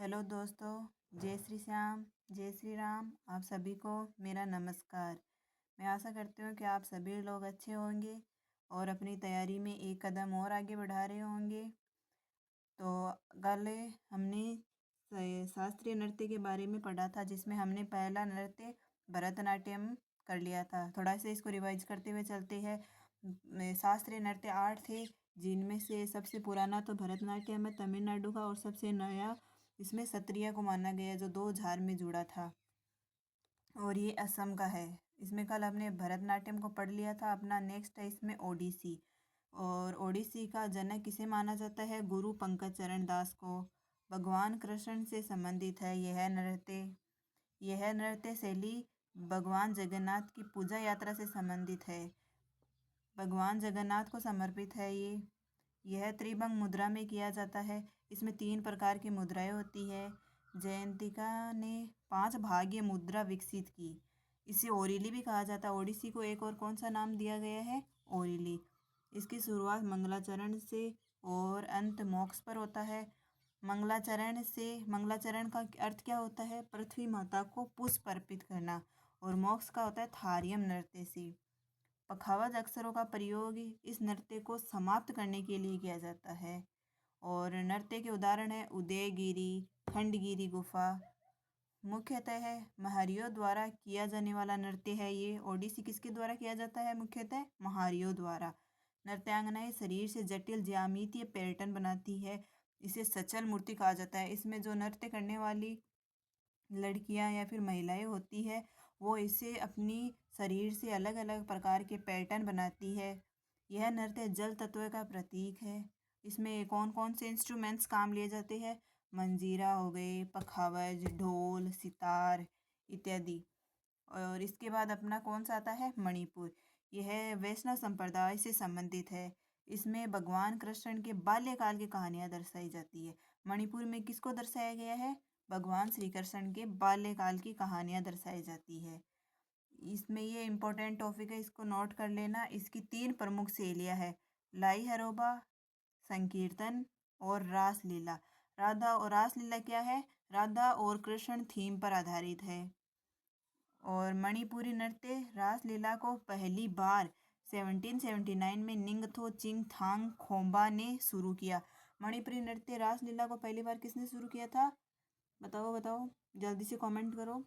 Hello दोस्तों। जय श्री श्याम, जय श्री राम। आप सभी को मेरा नमस्कार। मैं आशा करती हूँ कि आप सभी लोग अच्छे होंगे और अपनी तैयारी में एक कदम और आगे बढ़ा रहे होंगे। तो कल हमने शास्त्रीय नृत्य के बारे में पढ़ा था, जिसमें हमने पहला नृत्य भरतनाट्यम कर लिया था। थोड़ा सा इसको रिवाइज करते हुए चलते हैं। शास्त्रीय नृत्य 8 थे, जिनमें से सबसे पुराना तो भरतनाट्यम है तमिलनाडु का, और सबसे नया इसमें सत्रिया को माना गया, जो 2000 में जुड़ा था, और ये असम का है। इसमें कल हमने भरतनाट्यम को पढ़ लिया था। अपना नेक्स्ट है इसमें ओडिसी, और ओडिसी का जनक किसे माना जाता है? गुरु पंकज चरण दास को। भगवान कृष्ण से संबंधित है यह नृत्य शैली भगवान जगन्नाथ की पूजा यात्रा से संबंधित है। भगवान जगन्नाथ को समर्पित है यह त्रिभंग मुद्रा में किया जाता है। इसमें 3 प्रकार की मुद्राएं होती है। जयंतिका ने 5 भाग्य मुद्रा विकसित की। इसे ओरिली भी कहा जाता है। ओडिसी को एक और कौन सा नाम दिया गया है? ओरिली। इसकी शुरुआत मंगलाचरण से और अंत मोक्ष पर होता है। मंगलाचरण का अर्थ क्या होता है? पृथ्वी माता को पुष्प अर्पित करना। और मोक्ष का होता है थारियम नृत्य से। पखावज अक्षरों का प्रयोग इस नृत्य को समाप्त करने के लिए किया जाता है। और नृत्य के उदाहरण है उदयगिरी, खंडगिरी गुफा। मुख्यतः महारियों द्वारा किया जाने वाला नृत्य है ये। ओडिसी किसके द्वारा किया जाता है? मुख्यतः महारियों द्वारा। नृत्यांगनाएं शरीर से जटिल ज्यामितीय पैटर्न बनाती है। इसे सचल मूर्ति कहा जाता है। इसमें जो नृत्य करने वाली लड़कियां या फिर महिलाएं होती है, वो इसे अपनी शरीर से अलग अलग प्रकार के पैटर्न बनाती है। यह नृत्य जल तत्व का प्रतीक है। इसमें कौन कौन से इंस्ट्रूमेंट्स काम लिए जाते हैं? मंजीरा हो गए, पखावज, ढोल, सितार इत्यादि। और इसके बाद अपना कौन सा आता है? मणिपुर। यह वैष्णव संप्रदाय से संबंधित है। इसमें भगवान कृष्ण के बाल्यकाल की कहानियां दर्शाई जाती है। मणिपुर में किसको दर्शाया गया है? भगवान श्री कृष्ण के बाल्यकाल की कहानियां दर्शाई जाती है। इसमें ये इम्पोर्टेंट टॉपिक है, इसको नोट कर लेना। इसकी 3 प्रमुख शैलियाँ है: लाई हरोबा, संकीर्तन और रासलीला। राधा और रासलीला क्या है? राधा और कृष्ण थीम पर आधारित है। और मणिपुरी नृत्य रासलीला को पहली बार 1779 में निंगथो चिंगथांग खोम्बा ने शुरू किया। मणिपुरी नृत्य रासलीला को पहली बार किसने शुरू किया था? बताओ, जल्दी से कमेंट करो।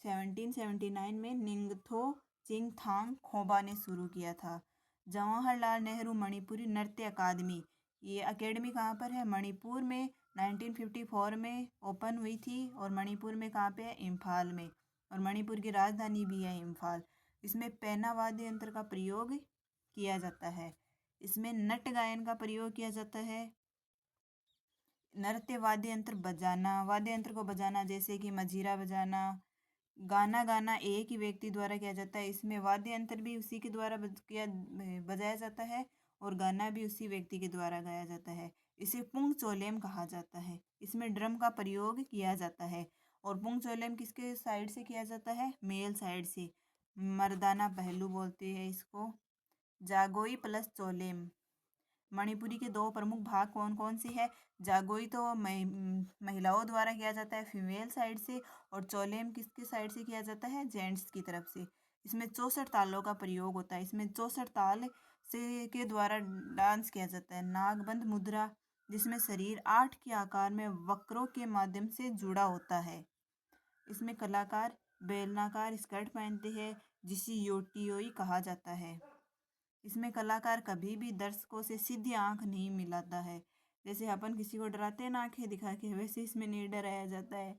1779 में निंगथो चिंगथांग खोबा ने शुरू किया था। जवाहरलाल नेहरू मणिपुरी नृत्य अकादमी, ये अकेडमी कहाँ पर है? मणिपुर में 1954 में ओपन हुई थी। और मणिपुर में कहाँ पे है? इम्फाल में। और मणिपुर की राजधानी भी है इम्फाल। इसमें पैना वाद्य यंत्र का प्रयोग किया जाता है। इसमें नट गायन का प्रयोग किया जाता है। नृत्य वाद्य यंत्र को बजाना, जैसे कि मजीरा बजाना। गाना गाना एक ही व्यक्ति द्वारा किया जाता है। इसमें वाद्य यंत्र भी उसी के द्वारा बजाया जाता है, और गाना भी उसी व्यक्ति के द्वारा गाया जाता है। इसे पुंग चोलेम कहा जाता है। इसमें ड्रम का प्रयोग किया जाता है। और पुंग चोलेम किसके साइड से किया जाता है? मेल साइड से। मर्दाना पहलू बोलते हैं इसको। जागोई प्लस चोलेम। मणिपुरी के 2 प्रमुख भाग कौन कौन से हैं? जागोई तो महिलाओं द्वारा किया जाता है, फीमेल साइड से। और चोलेम किसके साइड से किया जाता है? जेंट्स की तरफ से। इसमें 64 तालों का प्रयोग होता है। इसमें 64 ताल से के द्वारा डांस किया जाता है। नागबंद मुद्रा, जिसमें शरीर 8 के आकार में वक्रों के माध्यम से जुड़ा होता है। इसमें कलाकार बेलनाकार स्कर्ट पहनते हैं, जिसे योटियोई कहा जाता है। इसमें कलाकार कभी भी दर्शकों से सीधी आंख नहीं मिलाता है। जैसे अपन किसी को डराते हैं ना आंखें दिखा के, वैसे इसमें नहीं डराया जाता है।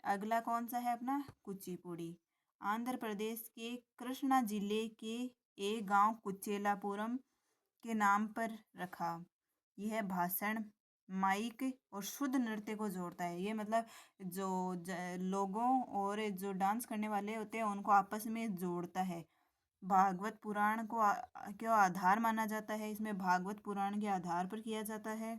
अगला कौन सा है अपना? कुचिपुड़ी। आंध्र प्रदेश के कृष्णा जिले के एक गांव कुचेलापुरम के नाम पर रखा। यह भाषण, माइक और शुद्ध नृत्य को जोड़ता है। ये मतलब जो लोगों और जो डांस करने वाले होते हैं उनको आपस में जोड़ता है। भागवत पुराण को क्यों आधार माना जाता है? इसमें भागवत पुराण के आधार पर किया जाता है।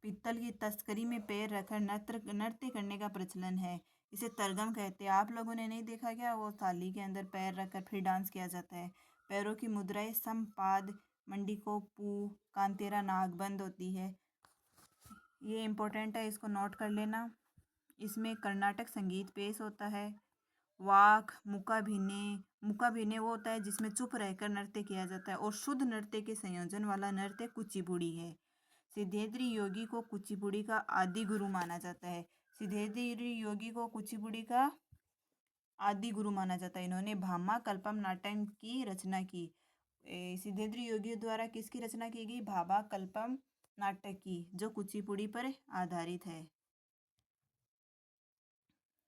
पित्तल की तस्करी में पैर रखकर नृत्य करने का प्रचलन है। इसे तरगम कहते हैं। आप लोगों ने नहीं देखा क्या? वो थाली के अंदर पैर रखकर फिर डांस किया जाता है। पैरों की मुद्राएं समपाद, मंडी को पू, कांतेरा नागबंद होती है। ये इम्पोर्टेंट है, इसको नोट कर लेना। इसमें कर्नाटक संगीत पेश होता है। वाक मुकाभिनय वो होता है जिसमें चुप रहकर नृत्य किया जाता है, और शुद्ध नृत्य के संयोजन वाला नृत्य कुचिपुड़ी है। सिद्धेश्वरी योगी को कुचिपुड़ी का आदि गुरु माना जाता है। सिद्धेश्वरी योगी को कुचिपुड़ी का आदि गुरु माना जाता है। इन्होंने भामा कल्पम नाटक की रचना की। सिद्धेश्वरी योगी द्वारा किसकी रचना की गई? भाभा कल्पम नाटक की, जो कुचिपुड़ी पर आधारित है।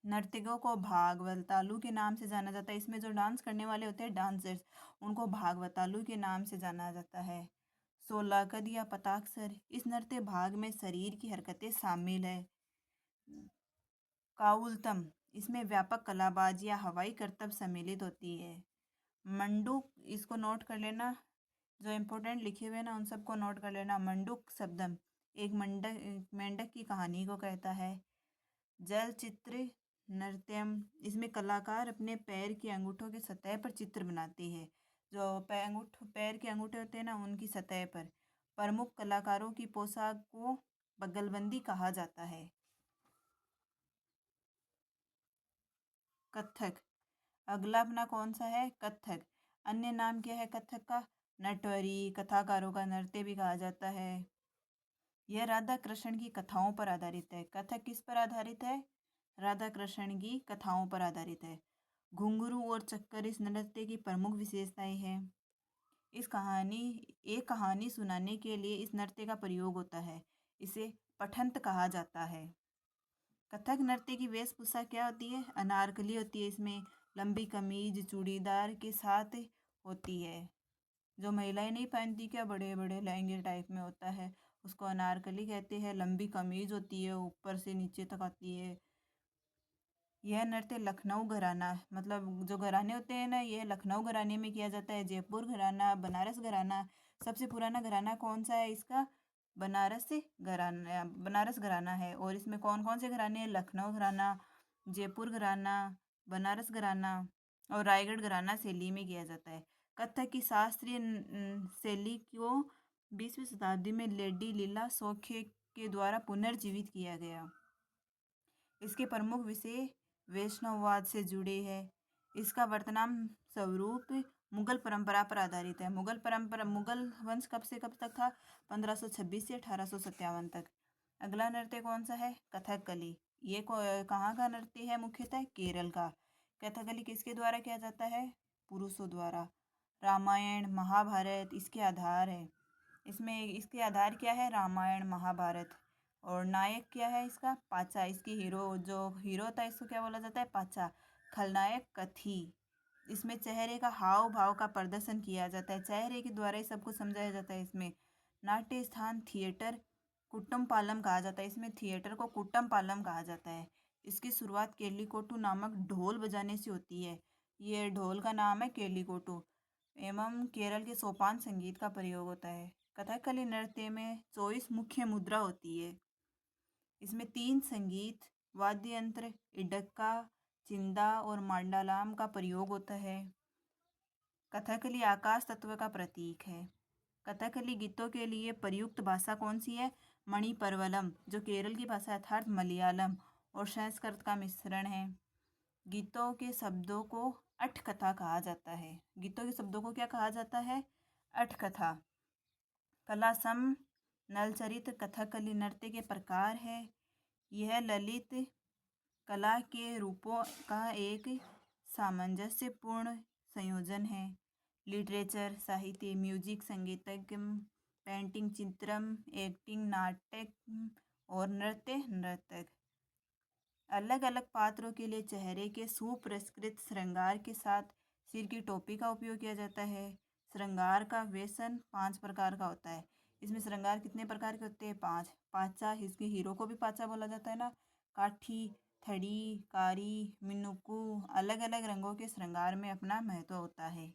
नर्तकों को भागवतालू के नाम से जाना जाता है। इसमें जो डांस करने वाले होते हैं डांसर्स, उनको भागवतालू के नाम से जाना जाता है। सोलाकद या पताक्षर, इस नृत्य भाग में शरीर की हरकतें शामिल है। काउलतम, इसमें व्यापक कलाबाज या हवाई करतब सम्मिलित होती है। मंडूक, इसको नोट कर लेना, जो इम्पोर्टेंट लिखे हुए हैं ना उन सबको नोट कर लेना। मंडूक शब्दम एक मेंढक की कहानी को कहता है। जल चित्र नृत्यम, इसमें कलाकार अपने पैर के अंगूठों की सतह पर चित्र बनाते हैं। जो पैर के अंगूठे होते हैं ना उनकी सतह पर। प्रमुख कलाकारों की पोशाक को बगलबंदी कहा जाता है। कथक, अगला अपना कौन सा है? कथक। अन्य नाम क्या है कथक का? नटवरी, कथाकारों का नृत्य भी कहा जाता है। यह राधा कृष्ण की कथाओं पर आधारित है। कथक किस पर आधारित है? राधा कृष्ण की कथाओं पर आधारित है। घुंघरू और चक्कर इस नृत्य की प्रमुख विशेषताएं हैं। इस कहानी एक कहानी सुनाने के लिए इस नृत्य का प्रयोग होता है। इसे पठंत कहा जाता है। कथक नृत्य की वेशभूषा क्या होती है? अनारकली होती है। इसमें लंबी कमीज चूड़ीदार के साथ होती है। जो महिलाएं नहीं पहनती क्या, बड़े बड़े लहंगे टाइप में होता है, उसको अनारकली कहते हैं। लंबी कमीज होती है, ऊपर से नीचे तक आती है। यह नृत्य लखनऊ घराना, मतलब जो घराने होते हैं ना, यह लखनऊ घराने में किया जाता है। जयपुर घराना, बनारस घराना, सबसे पुराना घराना कौन सा है इसका? बनारस घराना है। और इसमें कौन कौन से घराने हैं? लखनऊ घराना, जयपुर घराना, बनारस घराना और रायगढ़ घराना शैली में किया जाता है। कथक की शास्त्रीय शैली को 20वीं शताब्दी में लेडी लीला शोखे के द्वारा पुनर्जीवित किया गया। इसके प्रमुख विषय वैष्णववाद से जुड़े हैं। इसका वर्तमान स्वरूप मुगल परंपरा पर आधारित है। मुगल वंश कब से कब तक था? 1526 से 1857 तक। अगला नृत्य कौन सा है? कथकली। ये कहाँ का नृत्य है? मुख्यतः केरल का। कथकली किसके द्वारा किया जाता है? पुरुषों द्वारा। रामायण महाभारत इसके आधार है। इसमें इसके आधार क्या है? रामायण महाभारत। और नायक क्या है इसका? पाचा। इसकी जो हीरो होता है इसको क्या बोला जाता है? पाचा। खलनायक कथी। इसमें चेहरे का हाव भाव का प्रदर्शन किया जाता है। चेहरे के द्वारा ही सब कुछ समझाया जाता है। इसमें नाट्य स्थान थिएटर कुट्टम पालम कहा जाता है। इसमें थिएटर को कुट्टम पालम कहा जाता है। इसकी शुरुआत केलिकोटू नामक ढोल बजाने से होती है। ये ढोल का नाम है केलिकोटू। एवं केरल के सोपान संगीत का प्रयोग होता है। कथकली नृत्य में 24 मुख्य मुद्रा होती है। इसमें 3 संगीत वाद्य यंत्र इडक्का, चिंदा और मांडालाम का प्रयोग होता है। कथकली आकाश तत्व का प्रतीक है। कथकली गीतों के लिए प्रयुक्त भाषा कौन सी है? मणिपरवलम, जो केरल की भाषा अर्थात मलयालम और संस्कृत का मिश्रण है। गीतों के शब्दों को अठकथा कहा जाता है। गीतों के शब्दों को क्या कहा जाता है? अठकथा। कलासम नलचरित कथकली नृत्य के प्रकार है। यह ललित कला के रूपों का एक सामंजस्यपूर्ण संयोजन है। लिटरेचर साहित्य, म्यूजिक संगीतज्ञ, पेंटिंग चित्रम, एक्टिंग नाटक और नृत्य। अलग अलग पात्रों के लिए चेहरे के सुपरिष्कृत श्रृंगार के साथ सिर की टोपी का उपयोग किया जाता है। श्रृंगार का व्यसन 5 प्रकार का होता है। इसमें श्रृंगार कितने प्रकार के होते हैं? 5। पाचा, इसके हीरो को भी पाचा बोला जाता है ना। काठी, थड़ी, कारी, मिनुकू, अलग अलग रंगों के श्रृंगार में अपना महत्व होता है।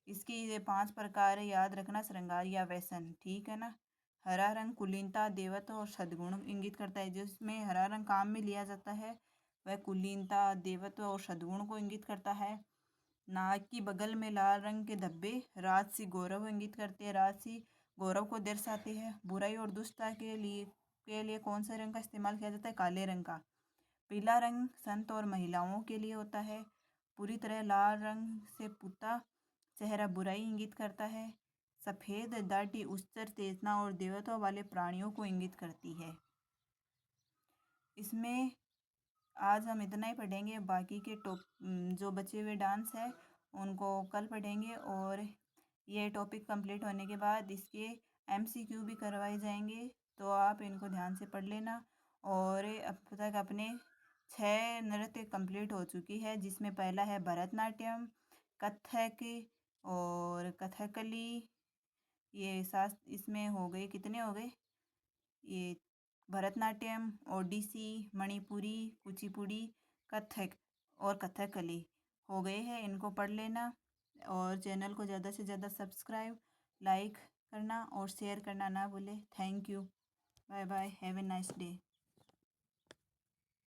इसके ये 5 प्रकार याद रखना, श्रृंगार या व्यसन, ठीक है ना। हरा रंग कुलीनता, देवत्व और सद्गुण इंगित करता है। जिसमें हरा रंग काम में लिया जाता है वह कुलीनता, देवत्व और सद्गुण को इंगित करता है। नाक की बगल में लाल रंग के धब्बे राजसी गौरव इंगित करते हैं। राजसी गौरव को दर्शाते हैं। बुराई और दुष्टता के लिए के लिए कौन से रंग का इस्तेमाल किया जाता है? काले रंग का। पीला रंग संत और महिलाओं के लिए होता है। पूरी तरह लाल रंग से पुता चेहरा बुराई इंगित करता है। सफ़ेद दाढ़ी उच्चर चेतना और देवत्व वाले प्राणियों को इंगित करती है। इसमें आज हम इतना ही पढ़ेंगे। बाकी के जो बचे हुए डांस है उनको कल पढ़ेंगे। और ये टॉपिक कंप्लीट होने के बाद इसके MCQ भी करवाए जाएंगे, तो आप इनको ध्यान से पढ़ लेना। और अब तक अपने 6 नृत्य कंप्लीट हो चुकी है, जिसमें पहला है भरतनाट्यम, कथक और कथकली। ये सात इसमें हो गए, कितने हो गए? ये भरतनाट्यम, ओडिसी, मणिपुरी, कुचिपुड़ी, कथक और कथकली हो गए हैं। इनको पढ़ लेना और चैनल को ज़्यादा से ज़्यादा सब्सक्राइब, लाइक करना और शेयर करना ना भूले। Thank you. Bye bye. Have a nice day.